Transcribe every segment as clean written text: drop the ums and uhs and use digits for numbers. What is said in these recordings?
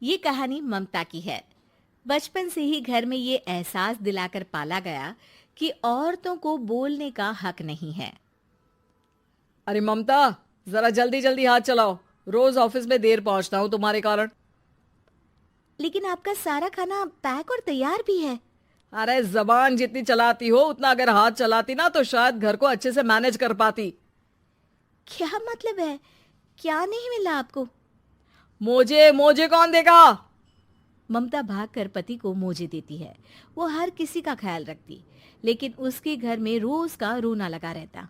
ये कहानी ममता की है। बचपन से ही घर में ये एहसास दिलाकर पाला गया कि औरतों को बोलने का हक नहीं है। अरे ममता, जरा जल्दी जल्दी हाथ चलाओ। रोज ऑफिस में देर पहुंचता हूँ तुम्हारे कारण। लेकिन आपका सारा खाना पैक और तैयार भी है। अरे जबान जितनी चलाती हो उतना अगर हाथ चलाती ना तो शायद घर को अच्छे से मैनेज कर पाती। क्या मतलब है? क्या नहीं मिला आपको? मोजे मोजे कौन देगा? ममता भागकर पति को मोजे देती है। वो हर किसी का ख्याल रखती, लेकिन उसके घर में रोज का रोना लगा रहता।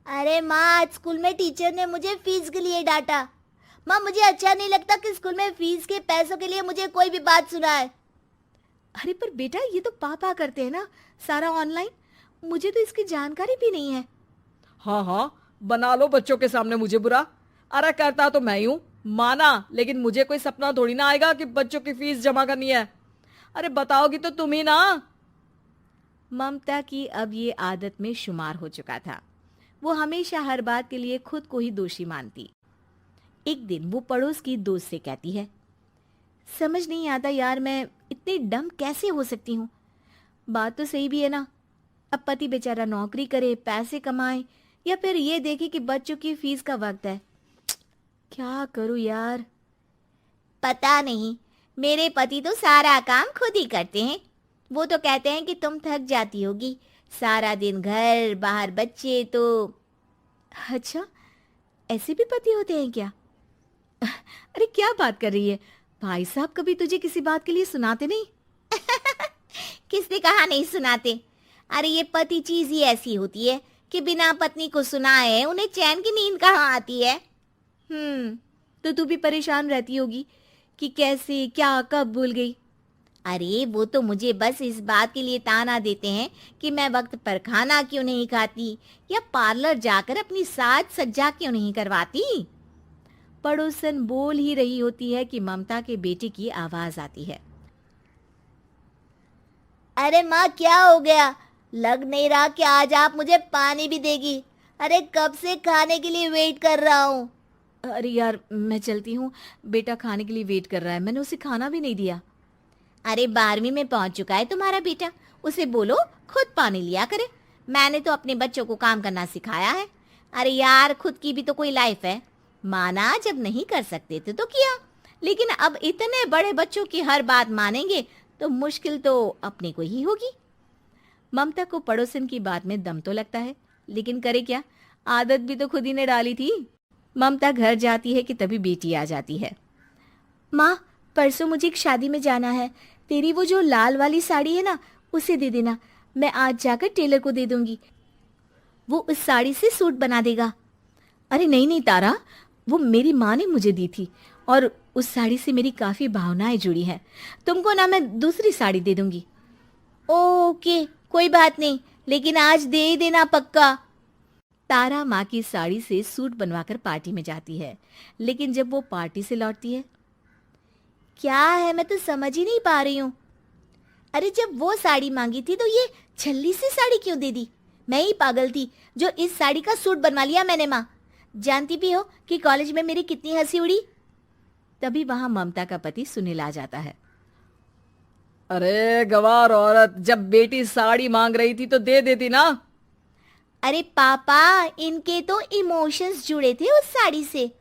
अरे माँ, आज स्कूल में टीचर ने मुझे फीस के लिए डांटा। माँ, मुझे अच्छा नहीं लगता कि स्कूल में फीस के पैसों के लिए मुझे कोई भी बात सुनाए। अरे पर बेटा, ये तो पापा करते हैं ना, सारा ऑनलाइन। मुझे तो इसकी जानकारी भी नहीं है। हाँ हाँ, बना लो बच्चों के सामने मुझे बुरा। अरे करता तो मैं ही हूँ, माना, लेकिन मुझे कोई सपना थोड़ी ना आएगा कि बच्चों की फीस जमा करनी है। अरे बताओगी तो तुम ही ना। ममता की अब ये आदत में शुमार हो चुका था। वो हमेशा हर बात के लिए खुद को ही दोषी मानती। एक दिन वो पड़ोस की दोस्त से कहती है, समझ नहीं आता यार, मैं इतनी डम कैसे हो सकती हूँ। बात तो सही भी है ना। अब पति बेचारा नौकरी करे, पैसे कमाए, या फिर ये देखे कि बच्चों की फीस का वक्त है। क्या करूँ यार। पता नहीं, मेरे पति तो सारा काम खुद ही करते हैं। वो तो कहते हैं कि तुम थक जाती होगी, सारा दिन घर बाहर बच्चे तो। अच्छा, ऐसे भी पति होते हैं क्या? अरे क्या बात कर रही है? भाई साहब कभी तुझे किसी बात के लिए सुनाते नहीं? किसने कहा नहीं सुनाते? अरे ये पति चीज ही ऐसी होती है कि बिना पत्नी को सुनाए उन्हें चैन की नींद कहाँ आती है। तो तू भी परेशान रहती होगी कि कैसे, क्या, कब भूल गई। अरे वो तो मुझे बस इस बात के लिए ताना देते हैं कि मैं वक्त पर खाना क्यों नहीं खाती या पार्लर जाकर अपनी साज सज्जा क्यों नहीं करवाती। पड़ोसन बोल ही रही होती है कि ममता के बेटे की आवाज आती है। अरे माँ, क्या हो गया? लग नहीं रहा कि आज आप मुझे पानी भी देगी। अरे कब से खाने के लिए वेट कर रहा हूँ। अरे यार, मैं चलती हूँ। बेटा खाने के लिए वेट कर रहा है, मैंने उसे खाना भी नहीं दिया। अरे 12वीं में पहुंच चुका है तुम्हारा बेटा, उसे बोलो खुद पानी लिया करे। मैंने तो अपने बच्चों को काम करना सिखाया है। अरे यार, खुद की भी तो कोई लाइफ है। माना जब नहीं कर सकते थे तो किया, लेकिन अब इतने बड़े बच्चों की हर बात मानेंगे तो मुश्किल तो अपने को ही होगी। ममता को पड़ोसन की बात में दम तो लगता है, लेकिन करे क्या, आदत भी तो खुद ही ने डाली थी। ममता घर जाती है कि तभी बेटी आ जाती है। माँ, परसों मुझे एक शादी में जाना है। तेरी वो जो लाल वाली साड़ी है ना, उसे दे देना। मैं आज जाकर टेलर को दे दूंगी, वो उस साड़ी से सूट बना देगा। अरे नहीं नहीं तारा, वो मेरी माँ ने मुझे दी थी और उस साड़ी से मेरी काफी भावनाएं जुड़ी हैं। तुमको ना मैं दूसरी साड़ी दे दूंगी। ओके, कोई बात नहीं, लेकिन आज दे ही देना पक्का। तारा माँ की साड़ी से सूट बनवाकर पार्टी में जाती है, लेकिन जब वो पार्टी से लौटती है, क्या है, मैं तो समझ ही नहीं पा रही हूँ। अरे जब वो साड़ी मांगी थी तो ये छल्ली सी साड़ी क्यों दे दी? मैं ही पागल थी जो इस साड़ी का सूट बनवा लिया मैंने। माँ, जानती भी हो कि कॉलेज में मेरी कितनी हंसी उड़ी। तभी वहां ममता का पति सुनील आ जाता है। अरे गवार औरत, जब बेटी साड़ी मांग रही थी तो दे देती ना। अरे पापा, इनके तो इमोशंस जुड़े थे उस साड़ी से।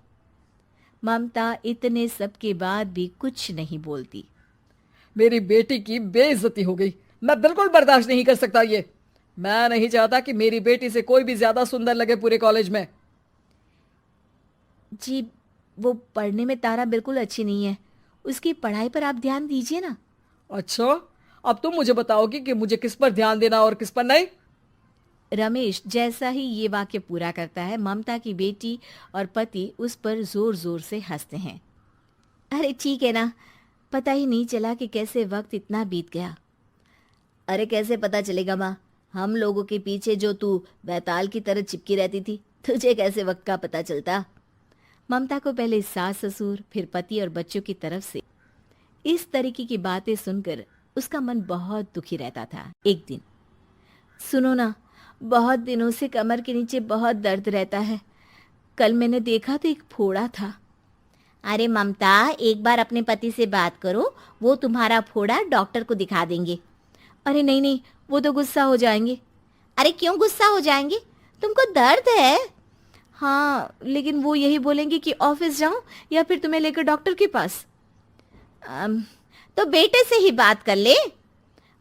ममता इतने सब के बाद भी कुछ नहीं बोलती। मेरी बेटी की बेइज्जती हो गई, मैं बिल्कुल बर्दाश्त नहीं कर सकता ये। मैं नहीं चाहता कि मेरी बेटी से कोई भी ज्यादा सुंदर लगे पूरे कॉलेज में। जी, वो पढ़ने में तारा बिल्कुल अच्छी नहीं है, उसकी पढ़ाई पर आप ध्यान दीजिए ना। अच्छा, अब तुम मुझे बताओगी कि मुझे किस पर ध्यान देना और किस पर नहीं। रमेश जैसा ही ये वाक्य पूरा करता है, ममता की बेटी और पति उस पर जोर जोर से हंसते हैं। अरे ठीक है ना, पता ही नहीं चला कि कैसे वक्त इतना बीत गया। अरे कैसे पता चलेगा माँ, हम लोगों के पीछे जो तू बैताल की तरह चिपकी रहती थी, तुझे कैसे वक्त का पता चलता। ममता को पहले सास ससुर, फिर पति और बच्चों की तरफ से इस तरीके की बातें सुनकर उसका मन बहुत दुखी रहता था। एक दिन, सुनो ना, बहुत दिनों से कमर के नीचे बहुत दर्द रहता है। कल मैंने देखा तो एक फोड़ा था। अरे ममता, एक बार अपने पति से बात करो, वो तुम्हारा फोड़ा डॉक्टर को दिखा देंगे। अरे नहीं नहीं, वो तो गुस्सा हो जाएंगे। अरे क्यों गुस्सा हो जाएंगे? तुमको दर्द है? हाँ, लेकिन वो यही बोलेंगे कि ऑफिस जाऊं या फिर तुम्हें लेकर डॉक्टर के पास। तो बेटे से ही बात कर ले।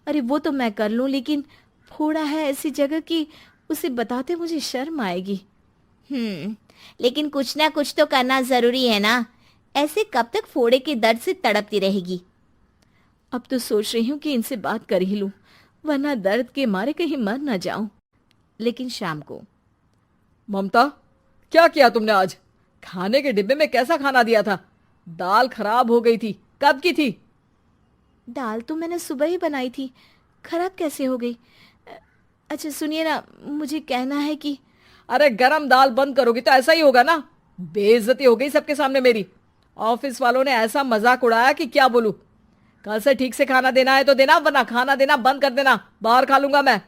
अरे वो तो मैं कर लूं, लेकिन फोड़ा है ऐसी जगह कि उसे बताते मुझे शर्म आएगी। लेकिन कुछ ना कुछ तो करना जरूरी है ना। ऐसे कब तक फोड़े के दर्द से तड़पती रहेगी? अब तो सोच रही हूँ कि इनसे बात कर ही लूं, वरना दर्द के मारे कहीं मर ना जाऊं। लेकिन शाम को, ममता, क्या किया तुमने आज? खाने के डिब्बे में कैसा खाना दिया था? दाल खराब हो गई थी। कब की थी? दाल तो मैंने सुबह ही बनाई थी, खराब कैसे हो गई? अच्छा सुनिए ना, मुझे कहना है कि अरे गरम दाल बंद करोगी तो ऐसा ही होगा ना। बेइज्जती हो गई सबके सामने मेरी। ऑफिस वालों ने ऐसा मजाक उड़ाया कि क्या बोलूं। कल से ठीक से खाना देना है तो देना, वरना खाना देना बंद कर देना। बाहर खा लूंगा मैं।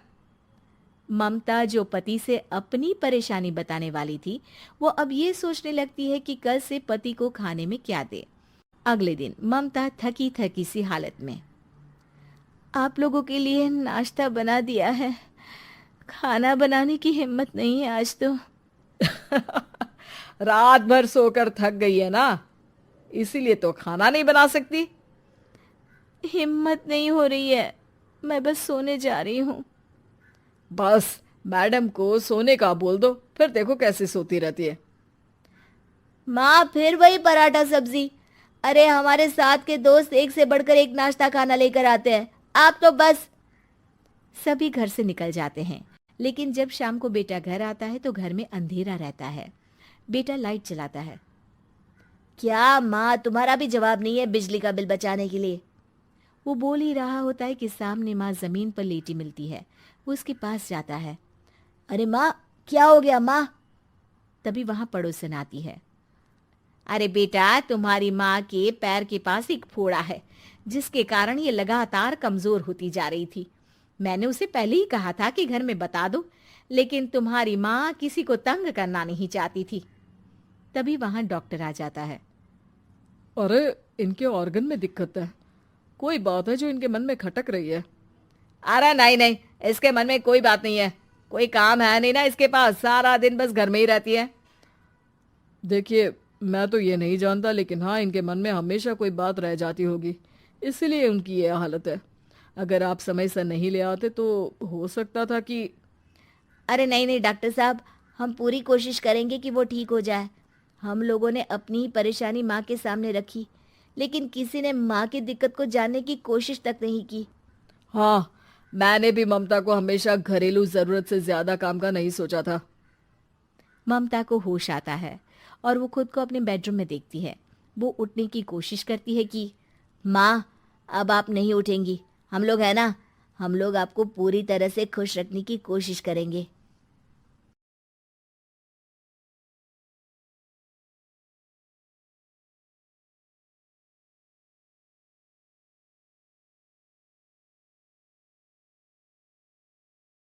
ममता, जो पति से अपनी परेशानी बताने वाली थी, वो अब ये सोचने लगती है कि कल से पति को खाने में क्या दे। अगले दिन ममता थकी थकी सी हालत में, आप लोगों के लिए नाश्ता बना दिया है, खाना बनाने की हिम्मत नहीं है आज तो। रात भर सोकर थक गई है ना, इसीलिए तो खाना नहीं बना सकती। हिम्मत नहीं हो रही है, मैं बस सोने जा रही हूँ। बस मैडम को सोने का बोल दो, फिर देखो कैसे सोती रहती है। माँ, फिर वही पराठा सब्जी। अरे हमारे साथ के दोस्त एक से बढ़कर एक नाश्ता खाना लेकर आते हैं, आप तो बस। सभी घर से निकल जाते हैं, लेकिन जब शाम को बेटा घर आता है तो घर में अंधेरा रहता है। बेटा लाइट जलाता है। क्या माँ, तुम्हारा भी जवाब नहीं है बिजली का बिल बचाने के लिए? वो बोल ही रहा होता है कि सामने माँ जमीन पर लेटी मिलती है। वो उसके पास जाता है। अरे माँ, क्या हो गया माँ? तभी वहां पड़ोसन आती है। अरे बेटा, तुम्हारी माँ के पैर के पास एक फोड़ा है, जिसके कारण ये लगातार कमजोर होती जा रही थी। मैंने उसे पहले ही कहा था कि घर में बता दो, लेकिन तुम्हारी माँ किसी को तंग करना नहीं चाहती थी। तभी वहां डॉक्टर आ जाता है। अरे इनके ऑर्गन में दिक्कत है, कोई बात है जो इनके मन में खटक रही है। अरे नहीं नहीं, इसके मन में कोई बात नहीं है। कोई काम है नहीं ना इसके पास, सारा दिन बस घर में ही रहती है। देखिए, मैं तो ये नहीं जानता, लेकिन हाँ, इनके मन में हमेशा कोई बात रह जाती होगी, इसलिए उनकी ये हालत है। अगर आप समय से नहीं ले आते तो हो सकता था कि। अरे नहीं नहीं डॉक्टर साहब, हम पूरी कोशिश करेंगे कि वो ठीक हो जाए। हम लोगों ने अपनी ही परेशानी माँ के सामने रखी, लेकिन किसी ने माँ की दिक्कत को जानने की कोशिश तक नहीं की। हाँ, मैंने भी ममता को हमेशा घरेलू जरूरत से ज्यादा काम का नहीं सोचा था। ममता को होश आता है और वो खुद को अपने बेडरूम में देखती है। वो उठने की कोशिश करती है कि माँ, अब आप नहीं उठेंगी। हम लोग है ना, हम लोग आपको पूरी तरह से खुश रखने की कोशिश करेंगे।